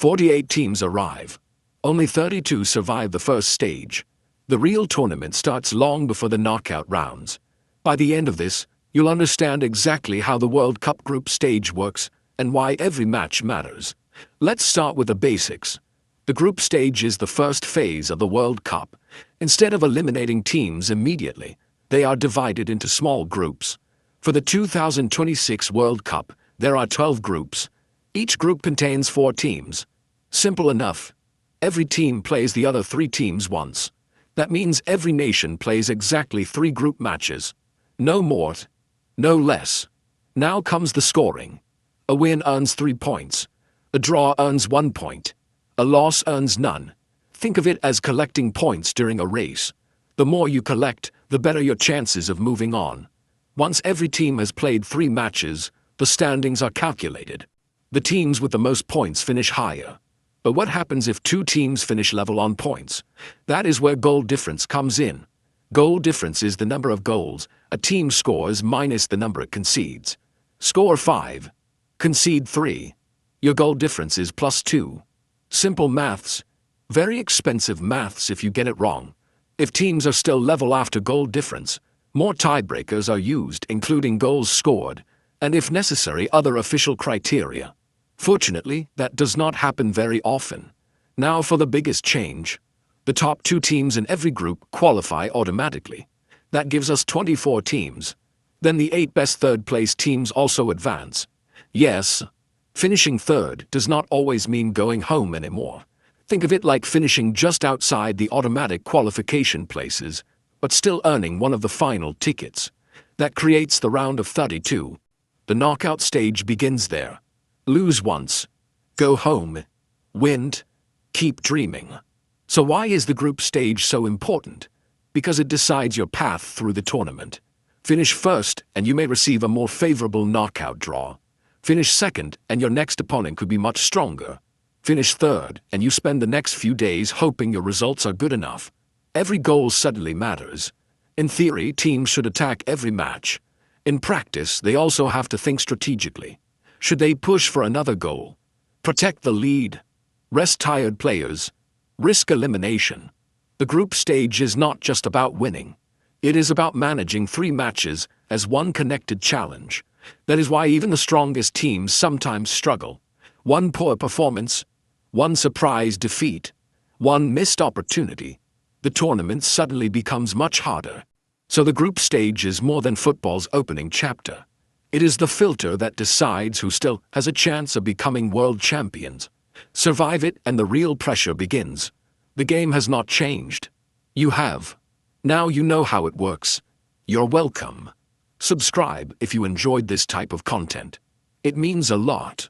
48 teams arrive. Only 32 survive the first stage. The real tournament starts long before the knockout rounds. By the end of this, you'll understand exactly how the World Cup group stage works and why every match matters. Let's start with the basics. The group stage is the first phase of the World Cup. Instead of eliminating teams immediately, they are divided into small groups. For the 2026 World Cup, there are 12 groups. Each group contains 4 teams. Simple enough. Every team plays the other 3 teams once. That means every nation plays exactly 3 group matches. No more, no less. Now comes the scoring. A win earns 3 points. A draw earns 1 point. A loss earns none. Think of it as collecting points during a race. The more you collect, the better your chances of moving on. Once every team has played 3 matches, the standings are calculated. The teams with the most points finish higher. But what happens if 2 teams finish level on points? That is where goal difference comes in. Goal difference is the number of goals a team scores minus the number it concedes. Score 5. Concede 3. Your goal difference is +2. Simple maths. Very expensive maths if you get it wrong. If teams are still level after goal difference, more tiebreakers are used, including goals scored, and if necessary, other official criteria. Fortunately, that does not happen very often. Now for the biggest change. The top 2 teams in every group qualify automatically. That gives us 24 teams. Then the 8 best third-place teams also advance. Yes, finishing third does not always mean going home anymore. Think of it like finishing just outside the automatic qualification places, but still earning one of the final tickets. That creates the round of 32. The knockout stage begins there. Lose once. Go home. Win. Keep dreaming. So why is the group stage so important? Because it decides your path through the tournament. Finish first and you may receive a more favorable knockout draw. Finish second and your next opponent could be much stronger. Finish third and you spend the next few days hoping your results are good enough. Every goal suddenly matters. In theory, teams should attack every match. In practice, they also have to think strategically. Should they push for another goal? Protect the lead? Rest tired players? Risk elimination? The group stage is not just about winning. It is about managing 3 matches as one connected challenge. That is why even the strongest teams sometimes struggle. One poor performance, one surprise defeat, one missed opportunity. The tournament suddenly becomes much harder. So the group stage is more than football's opening chapter. It is the filter that decides who still has a chance of becoming world champions. Survive it and the real pressure begins. The game has not changed. You have. Now you know how it works. You're welcome. Subscribe if you enjoyed this type of content. It means a lot.